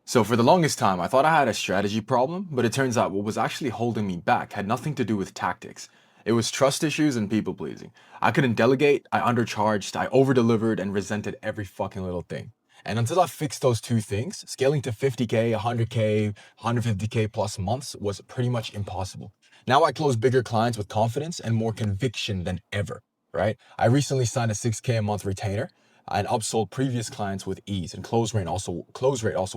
So for the longest time, I thought I had a strategy problem, but it turns out what was actually holding me back had nothing to do with tactics. It was trust issues and people pleasing. I couldn't delegate, I undercharged, I overdelivered and resented every fucking little thing. And until I fixed those two things, scaling to 50K, 100K, 150K plus months was pretty much impossible. Now I close bigger clients with confidence and more conviction than ever, right? I recently signed a 6K a month retainer and upsold previous clients with ease, and close rate also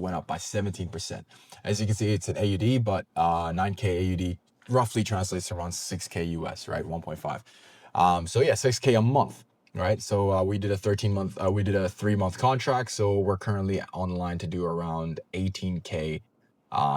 went up by 17%. As you can see, it's an AUD, but 9K AUD roughly translates to around 6K US, right? 1.5. So yeah, 6K a month, right? So we did a 3-month contract, so we're currently online to do around 18K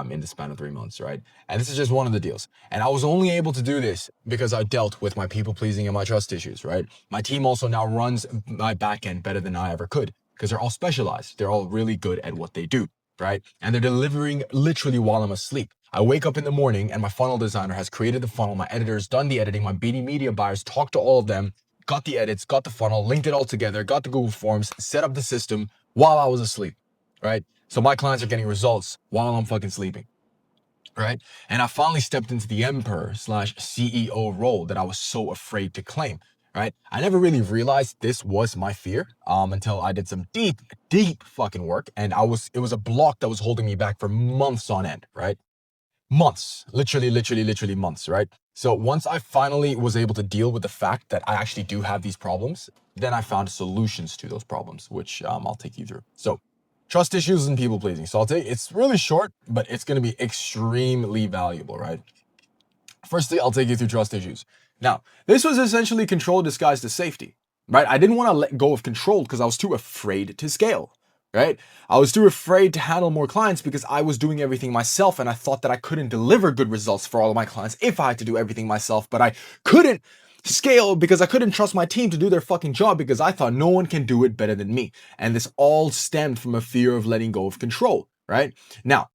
in the span of 3 months, right? And this is just one of the deals. And I was only able to do this because I dealt with my people pleasing and my trust issues, right? My team also now runs my back end better than I ever could because they're all specialized. They're all really good at what they do, right? And they're delivering literally while I'm asleep. I wake up in the morning and my funnel designer has created the funnel. My editor's done the editing. My BD media buyers talked to all of them, got the edits, got the funnel, linked it all together, got the Google Forms, set up the system while I was asleep, right? So my clients are getting results while I'm fucking sleeping, right? And I finally stepped into the emperor slash CEO role that I was so afraid to claim, right? I never really realized this was my fear until I did some deep fucking work, and it was a block that was holding me back for months on end, right? Months, literally months, right? So once I finally was able to deal with the fact that I actually do have these problems, then I found solutions to those problems, which I'll take you through. So trust issues and people pleasing. So it's really short, but it's going to be extremely valuable, right? Firstly, I'll take you through trust issues. Now, this was essentially control disguised as safety, right? I didn't want to let go of control because I was too afraid to scale, right? I was too afraid to handle more clients because I was doing everything myself and I thought that I couldn't deliver good results for all of my clients if I had to do everything myself, but I couldn't scale because I couldn't trust my team to do their fucking job because I thought no one can do it better than me. And this all stemmed from a fear of letting go of control, right? Now,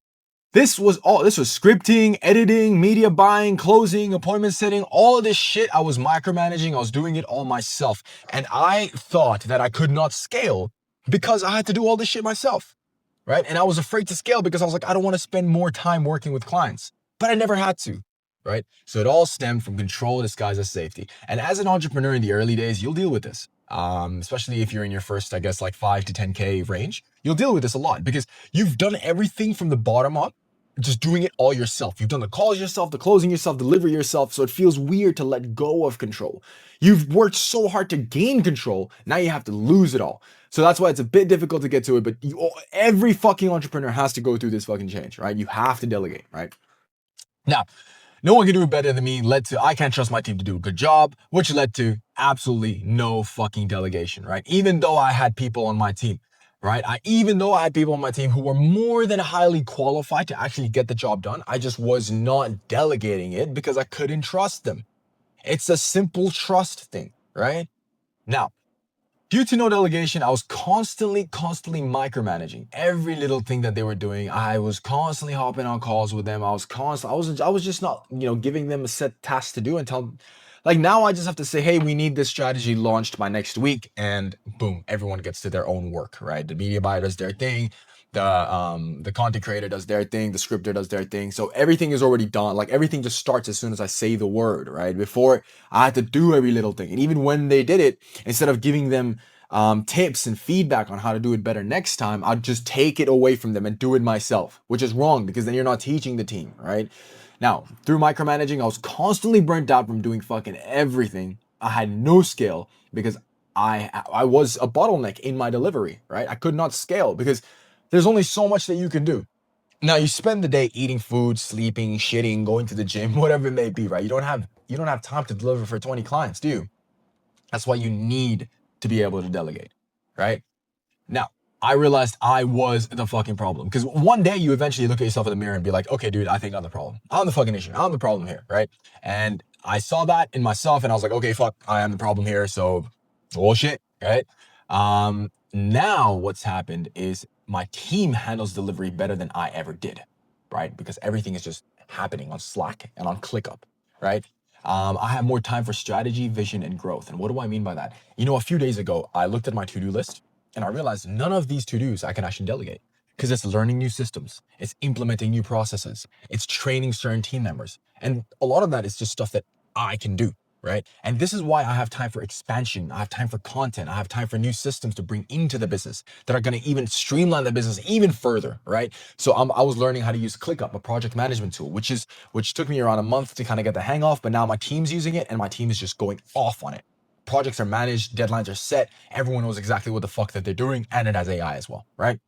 this was scripting, editing, media buying, closing, appointment setting, all of this shit. I was micromanaging, I was doing it all myself. And I thought that I could not scale because I had to do all this shit myself, right? And I was afraid to scale because I was like, I don't want to spend more time working with clients, but I never had to, right? So it all stemmed from control disguised as safety. And as an entrepreneur in the early days, you'll deal with this. Especially if you're in your first, I guess, like 5 to 10K range, you'll deal with this a lot because you've done everything from the bottom up, just doing it all yourself. You've done the calls yourself, the closing yourself, delivery yourself. So it feels weird to let go of control. You've worked so hard to gain control. Now you have to lose it all. So that's why it's a bit difficult to get to it. But every fucking entrepreneur has to go through this fucking change, right? You have to delegate, right? Now, no one can do it better than me led to I can't trust my team to do a good job, which led to absolutely no fucking delegation, right? Even though I had people on my team, right? Even though I had people on my team who were more than highly qualified to actually get the job done, I just was not delegating it because I couldn't trust them. It's a simple trust thing, right? Now, due to no delegation, I was constantly micromanaging every little thing that they were doing. I was constantly hopping on calls with them. I was just not, giving them a set task to do until, like, now I just have to say, hey, we need this strategy launched by next week, and boom, everyone gets to their own work, right? The media buyer does their thing, the content creator does their thing, the scripter does their thing. So everything is already done. Like, everything just starts as soon as I say the word, right? Before, I had to do every little thing. And even when they did it, instead of giving them tips and feedback on how to do it better next time, I'd just take it away from them and do it myself, which is wrong because then you're not teaching the team, right? Now, through micromanaging, I was constantly burnt out from doing fucking everything. I had no scale because I was a bottleneck in my delivery, right? I could not scale because there's only so much that you can do. Now, you spend the day eating food, sleeping, shitting, going to the gym, whatever it may be, right? You don't have time to deliver for 20 clients, do you? That's why you need to be able to delegate, right? Now, I realized I was the fucking problem because one day you eventually look at yourself in the mirror and be like, okay, dude, I think I'm the problem. I'm the fucking issue. I'm the problem here, right? And I saw that in myself and I was like, okay, fuck, I am the problem here. So bullshit, right? Now what's happened is my team handles delivery better than I ever did, right? Because everything is just happening on Slack and on ClickUp, right? I have more time for strategy, vision, and growth. And what do I mean by that? A few days ago, I looked at my to-do list and I realized none of these to-dos I can actually delegate. Because it's learning new systems, it's implementing new processes, it's training certain team members. And a lot of that is just stuff that I can do, right? And this is why I have time for expansion. I have time for content. I have time for new systems to bring into the business that are going to even streamline the business even further, right? So I was learning how to use ClickUp, a project management tool, which took me around a month to kind of get the hang of, but now my team's using it and my team is just going off on it. Projects are managed, deadlines are set, everyone knows exactly what the fuck that they're doing, and it has AI as well, right?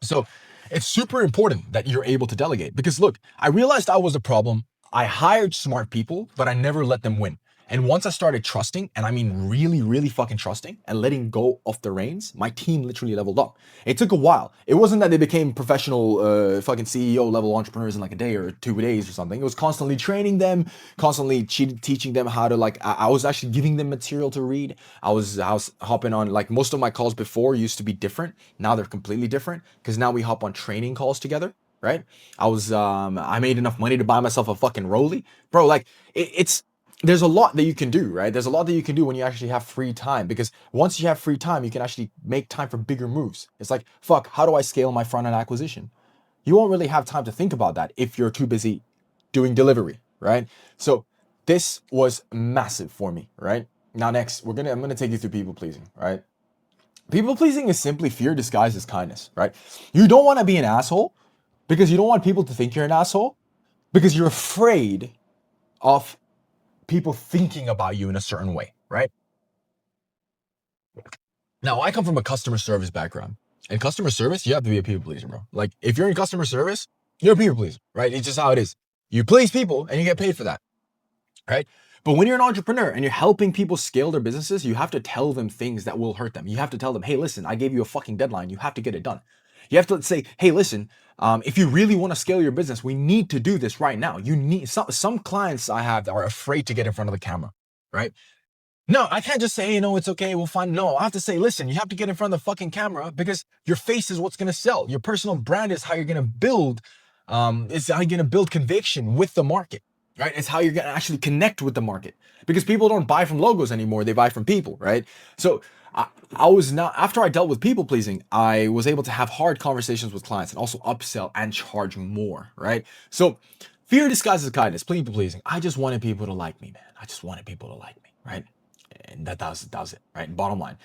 So it's super important that you're able to delegate because look, I realized I was a problem. I hired smart people, but I never let them win. And once I started trusting, and I mean really, really fucking trusting and letting go of the reins, my team literally leveled up. It took a while. It wasn't that they became professional fucking CEO level entrepreneurs in like a day or 2 days or something. It was constantly training them, constantly teaching them how to like, I was actually giving them material to read. I was hopping on, like most of my calls before used to be different. Now they're completely different because now we hop on training calls together, right? I made enough money to buy myself a fucking Rolly. Bro, like it's there's a lot that you can do, right? There's a lot that you can do when you actually have free time because once you have free time, you can actually make time for bigger moves. It's like, fuck, how do I scale my front end acquisition? You won't really have time to think about that if you're too busy doing delivery, right? So this was massive for me, right? Now next, I'm gonna take you through people pleasing, right? People pleasing is simply fear disguised as kindness, right? You don't want to be an asshole because you don't want people to think you're an asshole because you're afraid of people thinking about you in a certain way, right? Now, I come from a customer service background. In customer service, you have to be a people pleaser, bro. Like, if you're in customer service, you're a people pleaser, right? It's just how it is. You please people and you get paid for that, right? But when you're an entrepreneur and you're helping people scale their businesses, you have to tell them things that will hurt them. You have to tell them, hey, listen, I gave you a fucking deadline. You have to get it done. You have to say, hey, listen, if you really want to scale your business, we need to do this right now. You need some clients I have that are afraid to get in front of the camera, right? No, I can't just say, it's okay, we'll find. No, I have to say, listen, you have to get in front of the fucking camera because your face is what's going to sell. Your personal brand is how you're going to build, it's how you're going to build conviction with the market, right? It's how you're going to actually connect with the market because people don't buy from logos anymore. They buy from people, right? So I was not, after I dealt with people pleasing, I was able to have hard conversations with clients and also upsell and charge more, right? So fear disguises kindness, people pleasing. I just wanted people to like me, man. I just wanted people to like me, right? And that does it, right? Bottom line.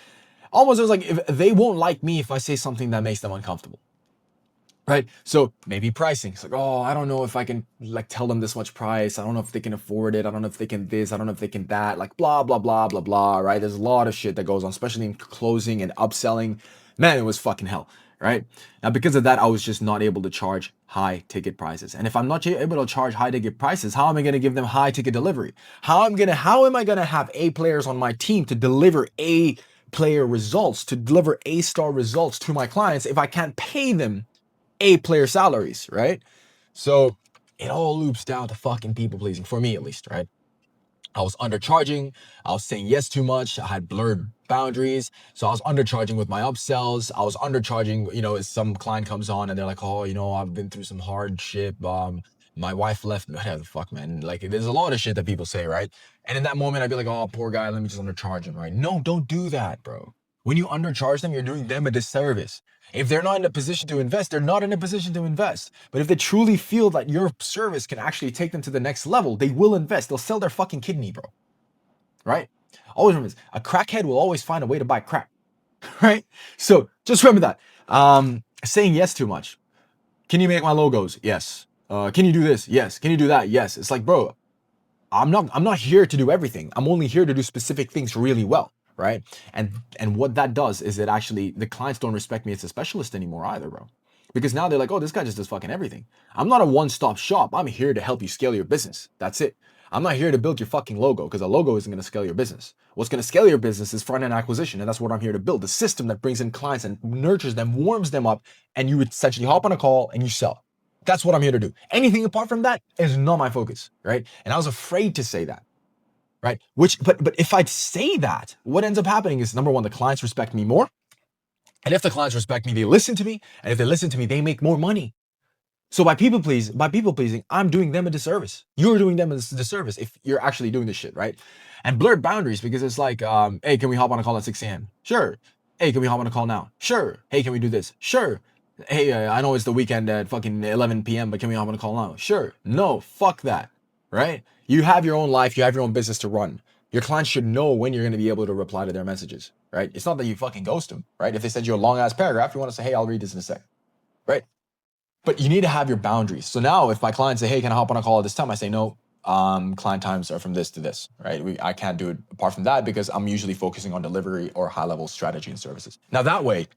Almost it was like if they won't like me if I say something that makes them uncomfortable. Right. So maybe pricing. It's like, oh, I don't know if I can like tell them this much price. I don't know if they can afford it. I don't know if they can this. I don't know if they can that. Like blah, blah, blah, blah, blah. Right. There's a lot of shit that goes on, especially in closing and upselling. Man, it was fucking hell. Right. Now, because of that, I was just not able to charge high ticket prices. And if I'm not able to charge high ticket prices, how am I going to give them high ticket delivery? How am I going to have A players on my team to deliver A player results, to deliver A star results to my clients if I can't pay them A player salaries, right? So it all loops down to fucking people pleasing for me at least, right? I was undercharging. I was saying yes too much. I had blurred boundaries. So I was undercharging with my upsells. I was undercharging, if some client comes on and they're like, oh, I've been through some hardship. My wife left me. Whatever the fuck, man. Like there's a lot of shit that people say, right? And in that moment, I'd be like, oh, poor guy, let me just undercharge him, right? No, don't do that, bro. When you undercharge them, you're doing them a disservice. If they're not in a position to invest, they're not in a position to invest. But if they truly feel that your service can actually take them to the next level, they will invest. They'll sell their fucking kidney, bro. Right? Always remember this. A crackhead will always find a way to buy crack. Right? So just remember that. Saying yes too much. Can you make my logos? Yes. Can you do this? Yes. Can you do that? Yes. It's like, bro, I'm not here to do everything. I'm only here to do specific things really well, right? And what that does is that actually the clients don't respect me as a specialist anymore either, bro. Because now they're like, oh, this guy just does fucking everything. I'm not a one-stop shop. I'm here to help you scale your business. That's it. I'm not here to build your fucking logo because a logo isn't going to scale your business. What's going to scale your business is front-end acquisition, and that's what I'm here to build. The system that brings in clients and nurtures them, warms them up, and you essentially hop on a call and you sell. That's what I'm here to do. Anything apart from that is not my focus, right? And I was afraid to say that, right? But if I say that, what ends up happening is number one, the clients respect me more. And if the clients respect me, they listen to me. And if they listen to me, they make more money. So by people pleasing, I'm doing them a disservice. You're doing them a disservice if you're actually doing this shit, right? And blurred boundaries because it's like, hey, can we hop on a call at 6 a.m.? Sure. Hey, can we hop on a call now? Sure. Hey, can we do this? Sure. Hey, I know it's the weekend at fucking 11 p.m., but can we hop on a call now? Sure. No, fuck that. Right? You have your own life, you have your own business to run. Your clients should know when you're going to be able to reply to their messages, right? It's not that you fucking ghost them, right? If they send you a long ass paragraph, you want to say, hey, I'll read this in a sec, right? But you need to have your boundaries. So now if my clients say, hey, can I hop on a call at this time? I say, no, client times are from this to this, right? I can't do it apart from that because I'm usually focusing on delivery or high level strategy and services. Now that way,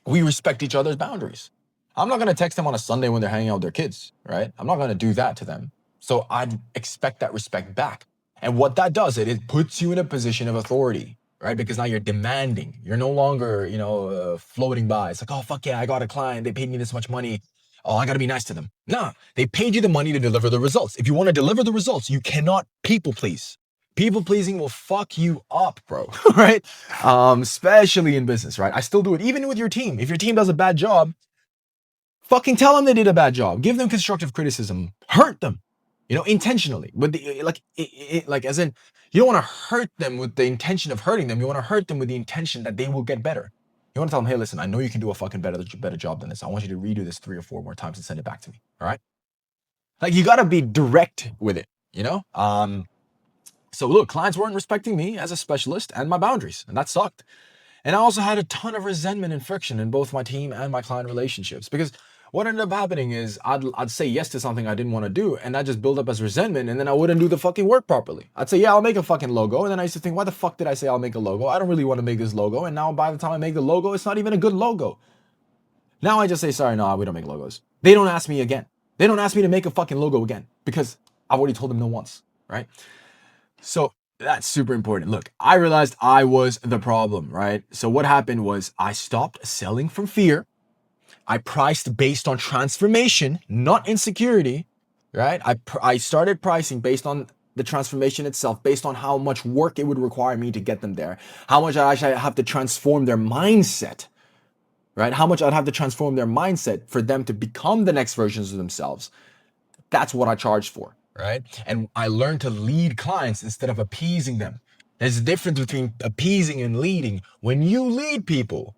we respect each other's boundaries. I'm not going to text them on a Sunday when they're hanging out with their kids, right? I'm not going to do that to them. So I'd expect that respect back. And what that does, it puts you in a position of authority, right? Because now you're demanding. You're no longer, floating by. It's like, oh, fuck yeah, I got a client. They paid me this much money. Oh, I got to be nice to them. Nah, they paid you the money to deliver the results. If you want to deliver the results, you cannot people please. People pleasing will fuck you up, bro. Right? Especially in business, right? I still do it even with your team. If your team does a bad job, fucking tell them they did a bad job. Give them constructive criticism. Hurt them, intentionally. But like as in, you don't want to hurt them with the intention of hurting them. You want to hurt them with the intention that they will get better. You want to tell them, hey, listen, I know you can do a fucking better job than this. I want you to redo this 3 or 4 more times and send it back to me. All right? Like you gotta be direct with it, you know? So look, clients weren't respecting me as a specialist and my boundaries, and that sucked. And I also had a ton of resentment and friction in both my team and my client relationships because what ended up happening is I'd say yes to something I didn't want to do, and that just build up as resentment, and then I wouldn't do the fucking work properly. I'd say, yeah, I'll make a fucking logo, and then I used to think, why the fuck did I say I'll make a logo? I don't really want to make this logo, and now by the time I make the logo, it's not even a good logo. Now I just say, sorry, no, we don't make logos. They don't ask me again. They don't ask me to make a fucking logo again because I've already told them no once, right? So that's super important. Look, I realized I was the problem, right? So what happened was I stopped selling from fear. I priced based on transformation, not insecurity, right? I started pricing based on the transformation itself, based on how much work it would require me to get them there, how much I actually have to transform their mindset, right? How much I'd have to transform their mindset for them to become the next versions of themselves. That's what I charged for, right? And I learned to lead clients instead of appeasing them. There's a difference between appeasing and leading. When you lead people,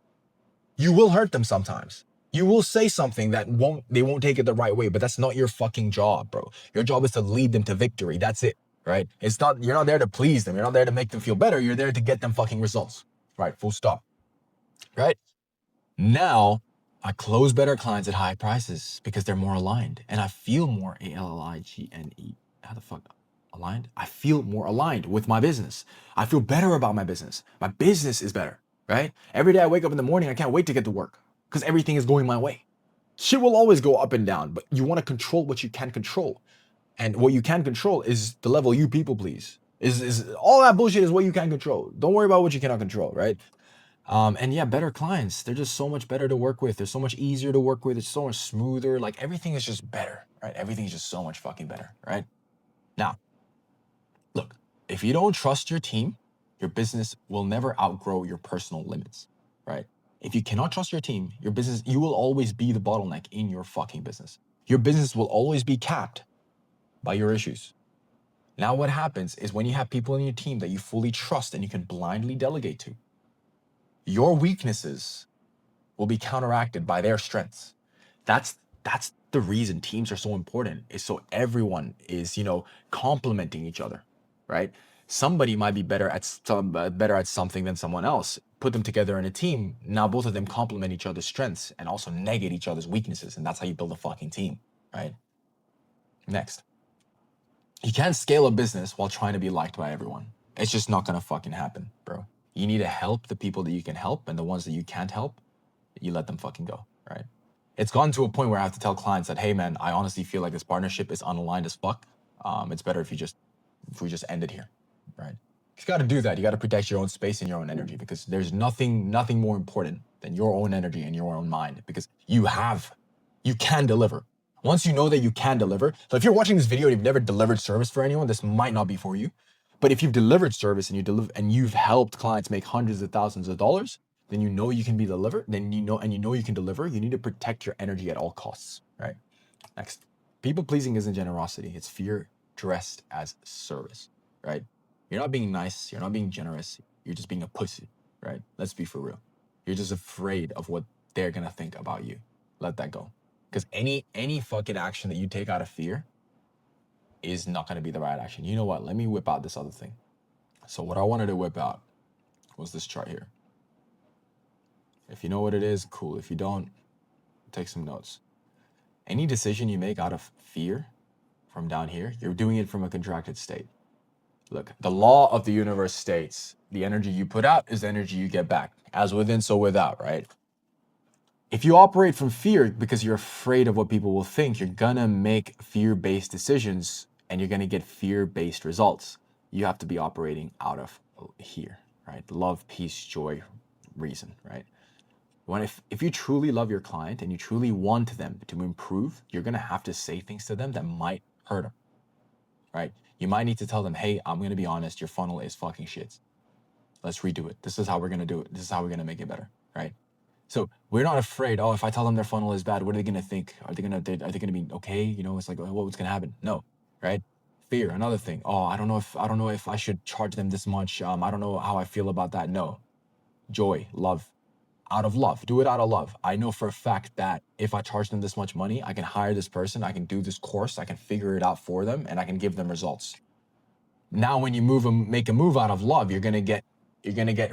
you will hurt them sometimes. You will say something that they won't take it the right way, but that's not your fucking job, bro. Your job is to lead them to victory. That's it, right? You're not there to please them. You're not there to make them feel better. You're there to get them fucking results, right? Full stop, right? Now, I close better clients at high prices because they're more aligned and I feel more aligne. How the fuck? Aligned? I feel more aligned with my business. I feel better about my business. My business is better, right? Every day I wake up in the morning, I can't wait to get to work because everything is going my way. Shit will always go up and down, but you want to control what you can control. And what you can control is the level you people please. Is all that bullshit is what you can control. Don't worry about what you cannot control, right? And yeah, better clients. They're just so much better to work with. They're so much easier to work with. It's so much smoother. Like everything is just better, right? Everything is just so much fucking better, right? Now, look, if you don't trust your team, your business will never outgrow your personal limits, right? If you cannot trust your team, your business, you will always be the bottleneck in your fucking business. Your business will always be capped by your issues. Now, what happens is when you have people in your team that you fully trust and you can blindly delegate to, your weaknesses will be counteracted by their strengths. That's the reason teams are so important, is so everyone is, complementing each other, right? Somebody might be better at something than someone else. Put them together in a team. Now both of them complement each other's strengths and also negate each other's weaknesses, and that's how you build a fucking team, right? Next, you can't scale a business while trying to be liked by everyone. It's just not gonna fucking happen, bro. You need to help the people that you can help, and the ones that you can't help, you let them fucking go, right? It's gotten to a point where I have to tell clients that, hey man, I honestly feel like this partnership is unaligned as fuck. It's better if we just end it here, right? You got to do that. You got to protect your own space and your own energy because there's nothing more important than your own energy and your own mind because you can deliver. Once you know that you can deliver, so if you're watching this video and you've never delivered service for anyone, this might not be for you. But if you've delivered service and you've helped clients make hundreds of thousands of dollars, then you know you can be delivered. Then you know you can deliver. You need to protect your energy at all costs, right? Next, people pleasing isn't generosity. It's fear dressed as service, right? You're not being nice. You're not being generous. You're just being a pussy, right? Let's be for real. You're just afraid of what they're gonna think about you. Let that go. Because any fucking action that you take out of fear is not gonna be the right action. You know what? Let me whip out this other thing. So what I wanted to whip out was this chart here. If you know what it is, cool. If you don't, take some notes. Any decision you make out of fear from down here, you're doing it from a contracted state. Look, the law of the universe states the energy you put out is the energy you get back. As within, so without, right? If you operate from fear because you're afraid of what people will think, you're gonna make fear-based decisions and you're gonna get fear-based results. You have to be operating out of here, right? Love, peace, joy, reason, right? If you truly love your client and you truly want them to improve, you're gonna have to say things to them that might hurt them, right? You might need to tell them, hey, I'm gonna be honest, your funnel is fucking shit. Let's redo it. This is how we're gonna do it. This is how we're gonna make it better, right? So we're not afraid. Oh, if I tell them their funnel is bad, what are they gonna think? Are they gonna be okay? You know, it's like, well, what's gonna happen? No, right? Fear, another thing. Oh, I don't know if I should charge them this much. I don't know how I feel about that. No, joy, love, out of love. Do it out of love. I know for a fact that if I charge them this much money, I can hire this person, I can do this course, I can figure it out for them, and I can give them results. Now, when you make a move out of love, you're gonna get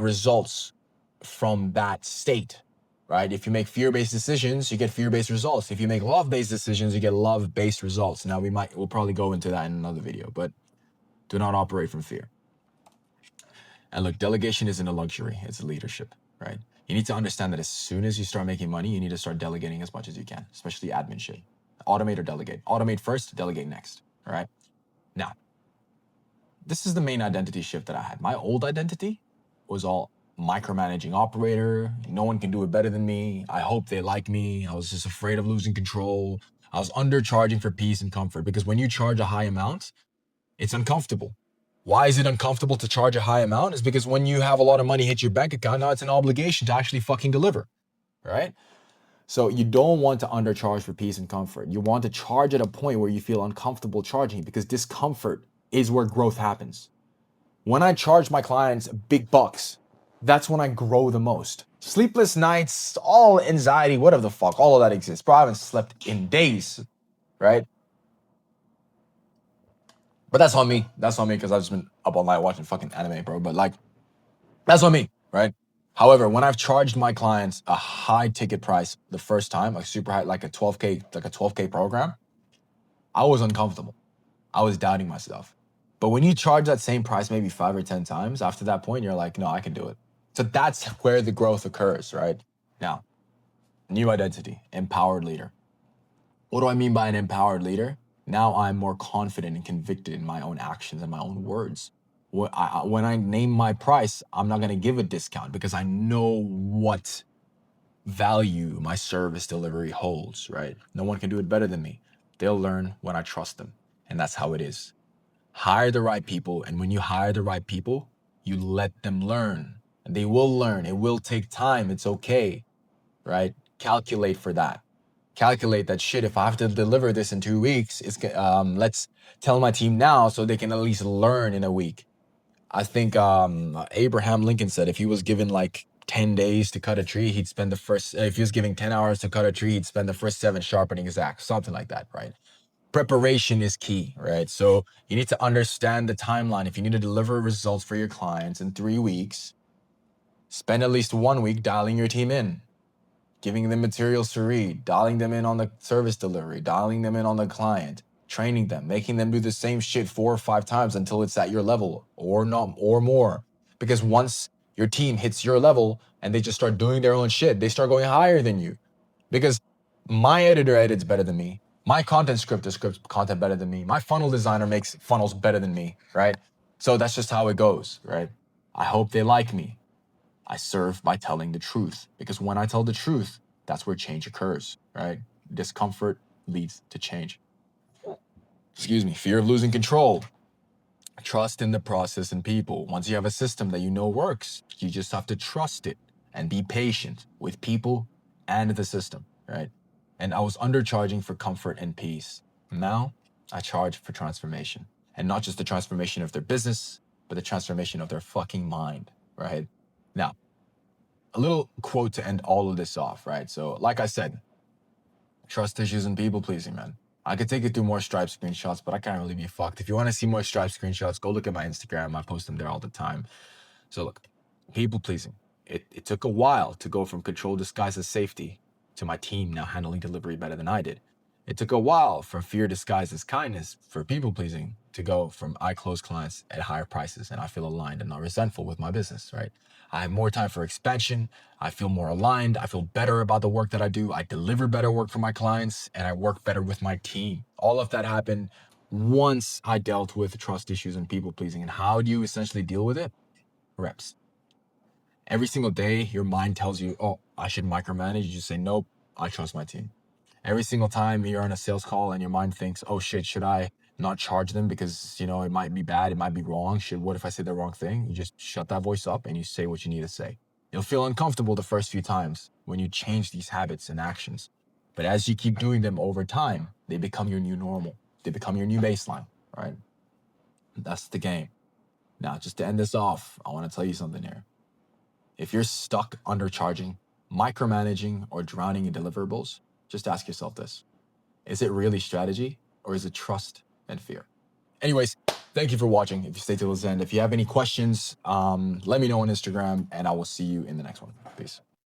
results from that state, right? If you make fear-based decisions, you get fear-based results. If you make love-based decisions, you get love-based results. Now, we'll probably go into that in another video, but do not operate from fear. And look, delegation isn't a luxury, it's a leadership, right? You need to understand that as soon as you start making money, you need to start delegating as much as you can, especially admin shit. Automate or delegate. Automate first, delegate next, all right? Now, this is the main identity shift that I had. My old identity was all micromanaging operator. No one can do it better than me. I hope they like me. I was just afraid of losing control. I was undercharging for peace and comfort because when you charge a high amount, it's uncomfortable. Why is it uncomfortable to charge a high amount? Is because when you have a lot of money hit your bank account, now it's an obligation to actually fucking deliver, right? So you don't want to undercharge for peace and comfort. You want to charge at a point where you feel uncomfortable charging because discomfort is where growth happens. When I charge my clients big bucks, that's when I grow the most. Sleepless nights, all anxiety, whatever the fuck, all of that exists. Bro, I haven't slept in days, right? But that's on me. That's on me because I've just been up all night watching fucking anime, bro. But like, that's on me, right? However, when I've charged my clients a high ticket price the first time, like super high, like a 12K program, I was uncomfortable. I was doubting myself. But when you charge that same price maybe 5 or 10 times, after that point, you're like, no, I can do it. So that's where the growth occurs, right? Now, new identity, empowered leader. What do I mean by an empowered leader? Now I'm more confident and convicted in my own actions and my own words. When I name my price, I'm not going to give a discount because I know what value my service delivery holds, right? No one can do it better than me. They'll learn when I trust them. And that's how it is. Hire the right people. And when you hire the right people, you let them learn. And they will learn. It will take time. It's okay, right? Calculate for that. Calculate that shit. If I have to deliver this in 2 weeks, let's tell my team now so they can at least learn in a week. I think Abraham Lincoln said if he was given like 10 days to cut a tree, he'd spend if he was giving 10 hours to cut a tree, he'd spend the first 7 sharpening his axe, something like that, right? Preparation is key, right? So you need to understand the timeline. If you need to deliver results for your clients in 3 weeks, spend at least 1 week dialing your team in, giving them materials to read, dialing them in on the service delivery, dialing them in on the client, training them, making them do the same shit 4 or 5 times until it's at your level or not or more. Because once your team hits your level and they just start doing their own shit, they start going higher than you. Because my editor edits better than me. My content scripter scripts content better than me. My funnel designer makes funnels better than me, right? So that's just how it goes, right? I hope they like me. I serve by telling the truth because when I tell the truth, that's where change occurs, right? Discomfort leads to change. Excuse me, fear of losing control. Trust in the process and people. Once you have a system that you know works, you just have to trust it and be patient with people and the system, right? And I was undercharging for comfort and peace. Now I charge for transformation, and not just the transformation of their business, but the transformation of their fucking mind, right? Now, A little quote to end all of this off, right? So, like I said, trust issues and people pleasing, man. I could take you through more Stripe screenshots, but I can't really be fucked. If you want to see more Stripe screenshots, go look at my Instagram. I post them there all the time. So look, people pleasing. It took a while to go from control disguised as safety to my team now handling delivery better than I did. It took a while from fear disguised as kindness for people pleasing to go from I close clients at higher prices and I feel aligned and not resentful with my business, right? I have more time for expansion. I feel more aligned. I feel better about the work that I do. I deliver better work for my clients and I work better with my team. All of that happened once I dealt with trust issues and people pleasing. And how do you essentially deal with it? Reps. Every single day, your mind tells you, oh, I should micromanage. You just say, nope, I trust my team. Every single time you're on a sales call and your mind thinks, oh shit, should I not charge them because, it might be bad, it might be wrong. What if I say the wrong thing? You just shut that voice up and you say what you need to say. You'll feel uncomfortable the first few times when you change these habits and actions. But as you keep doing them over time, they become your new normal. They become your new baseline, right? That's the game. Now, just to end this off, I want to tell you something here. If you're stuck undercharging, micromanaging, or drowning in deliverables, just ask yourself this. Is it really strategy or is it trust and fear? Anyways, thank you for watching. If you stay till the end, if you have any questions, let me know on Instagram and I will see you in the next one. Peace.